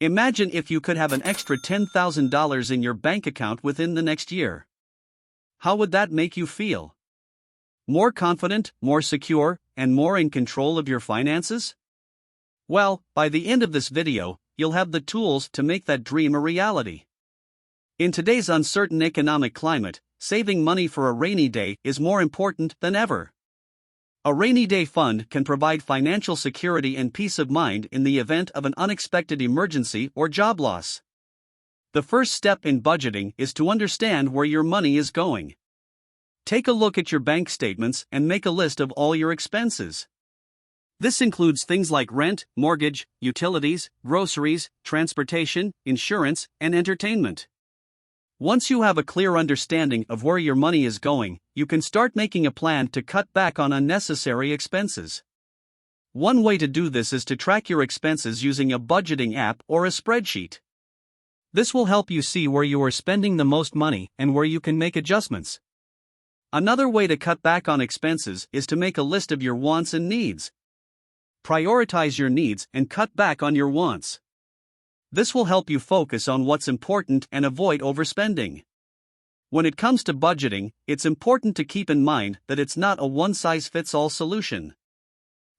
Imagine if you could have an extra $10,000 in your bank account within the next year. How would that make you feel? More confident, more secure, and more in control of your finances? Well, by the end of this video, you'll have the tools to make that dream a reality. In today's uncertain economic climate, saving money for a rainy day is more important than ever. A rainy day fund can provide financial security and peace of mind in the event of an unexpected emergency or job loss. The first step in budgeting is to understand where your money is going. Take a look at your bank statements and make a list of all your expenses. This includes things like rent, mortgage, utilities, groceries, transportation, insurance, and entertainment. Once you have a clear understanding of where your money is going, you can start making a plan to cut back on unnecessary expenses. One way to do this is to track your expenses using a budgeting app or a spreadsheet. This will help you see where you are spending the most money and where you can make adjustments. Another way to cut back on expenses is to make a list of your wants and needs. Prioritize your needs and cut back on your wants. This will help you focus on what's important and avoid overspending. When it comes to budgeting, it's important to keep in mind that it's not a one-size-fits-all solution.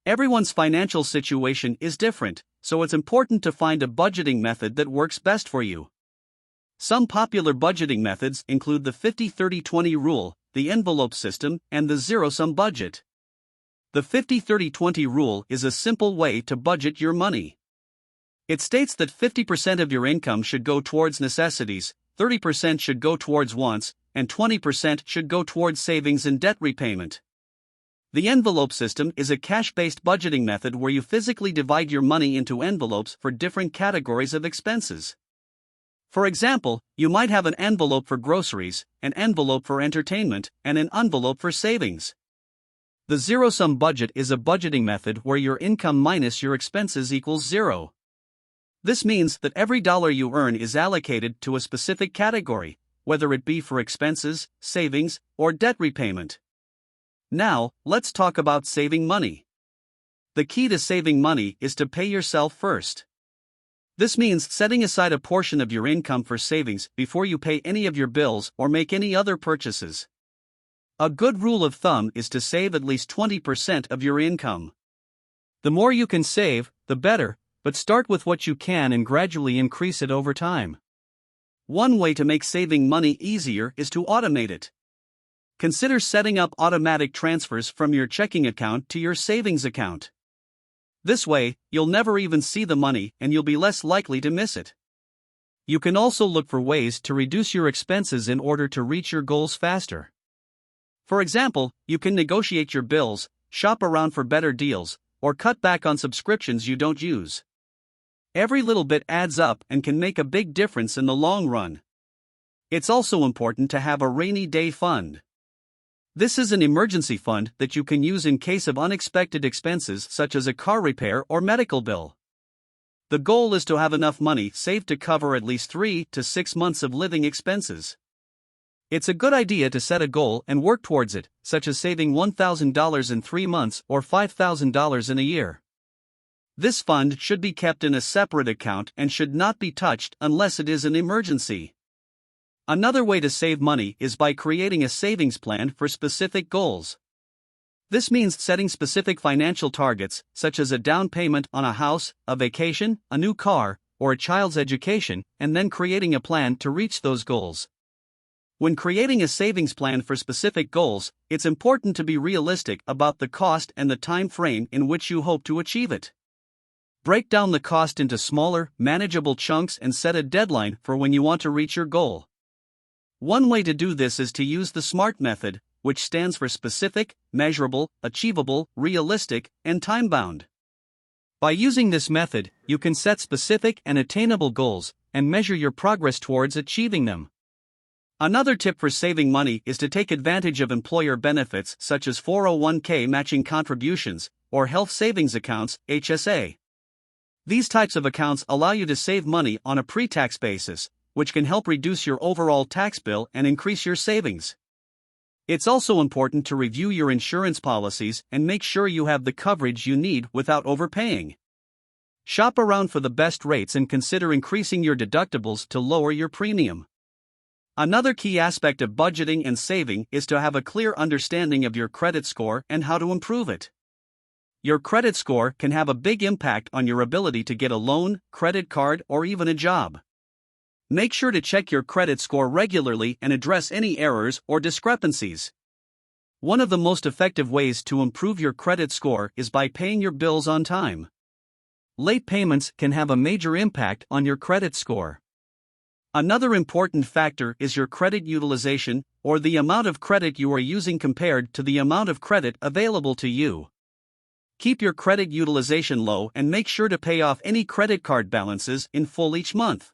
Everyone's financial situation is different, so it's important to find a budgeting method that works best for you. Some popular budgeting methods include the 50-30-20 rule, the envelope system, and the zero-sum budget. The 50-30-20 rule is a simple way to budget your money. It states that 50% of your income should go towards necessities, 30% should go towards wants, and 20% should go towards savings and debt repayment. The envelope system is a cash-based budgeting method where you physically divide your money into envelopes for different categories of expenses. For example, you might have an envelope for groceries, an envelope for entertainment, and an envelope for savings. The zero-sum budget is a budgeting method where your income minus your expenses equals zero. This means that every dollar you earn is allocated to a specific category, whether it be for expenses, savings, or debt repayment. Now, let's talk about saving money. The key to saving money is to pay yourself first. This means setting aside a portion of your income for savings before you pay any of your bills or make any other purchases. A good rule of thumb is to save at least 20% of your income. The more you can save, the better, but start with what you can and gradually increase it over time. One way to make saving money easier is to automate it. Consider setting up automatic transfers from your checking account to your savings account. This way, you'll never even see the money and you'll be less likely to miss it. You can also look for ways to reduce your expenses in order to reach your goals faster. For example, you can negotiate your bills, shop around for better deals, or cut back on subscriptions you don't use. Every little bit adds up and can make a big difference in the long run. It's also important to have a rainy day fund. This is an emergency fund that you can use in case of unexpected expenses such as a car repair or medical bill. The goal is to have enough money saved to cover at least 3 to 6 months of living expenses. It's a good idea to set a goal and work towards it, such as saving $1,000 in 3 months or $5,000 in a year. This fund should be kept in a separate account and should not be touched unless it is an emergency. Another way to save money is by creating a savings plan for specific goals. This means setting specific financial targets, such as a down payment on a house, a vacation, a new car, or a child's education, and then creating a plan to reach those goals. When creating a savings plan for specific goals, it's important to be realistic about the cost and the time frame in which you hope to achieve it. Break down the cost into smaller, manageable chunks and set a deadline for when you want to reach your goal. One way to do this is to use the SMART method, which stands for specific, measurable, achievable, realistic, and time-bound. By using this method, you can set specific and attainable goals and measure your progress towards achieving them. Another tip for saving money is to take advantage of employer benefits such as 401k matching contributions or health savings accounts, HSA. These types of accounts allow you to save money on a pre-tax basis, which can help reduce your overall tax bill and increase your savings. It's also important to review your insurance policies and make sure you have the coverage you need without overpaying. Shop around for the best rates and consider increasing your deductibles to lower your premium. Another key aspect of budgeting and saving is to have a clear understanding of your credit score and how to improve it. Your credit score can have a big impact on your ability to get a loan, credit card, or even a job. Make sure to check your credit score regularly and address any errors or discrepancies. One of the most effective ways to improve your credit score is by paying your bills on time. Late payments can have a major impact on your credit score. Another important factor is your credit utilization, or the amount of credit you are using compared to the amount of credit available to you. Keep your credit utilization low and make sure to pay off any credit card balances in full each month.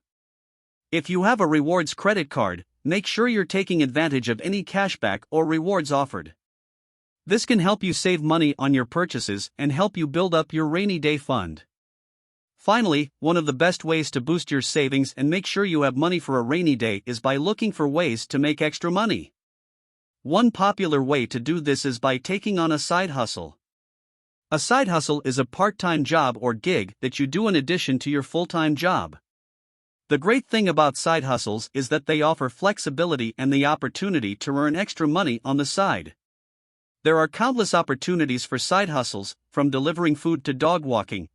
If you have a rewards credit card, make sure you're taking advantage of any cashback or rewards offered. This can help you save money on your purchases and help you build up your rainy day fund. Finally, one of the best ways to boost your savings and make sure you have money for a rainy day is by looking for ways to make extra money. One popular way to do this is by taking on a side hustle. A side hustle is a part-time job or gig that you do in addition to your full-time job. The great thing about side hustles is that they offer flexibility and the opportunity to earn extra money on the side. There are countless opportunities for side hustles, from delivering food to dog walking,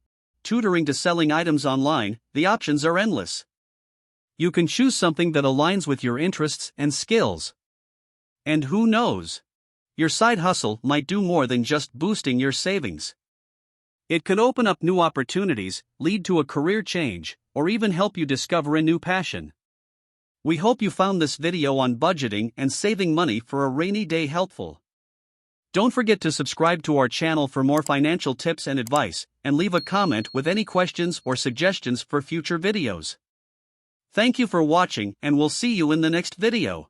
tutoring to selling items online. The options are endless. You can choose something that aligns with your interests and skills. And who knows? Your side hustle might do more than just boosting your savings. It could open up new opportunities, lead to a career change, or even help you discover a new passion. We hope you found this video on budgeting and saving money for a rainy day helpful. Don't forget to subscribe to our channel for more financial tips and advice, and leave a comment with any questions or suggestions for future videos. Thank you for watching, and we'll see you in the next video.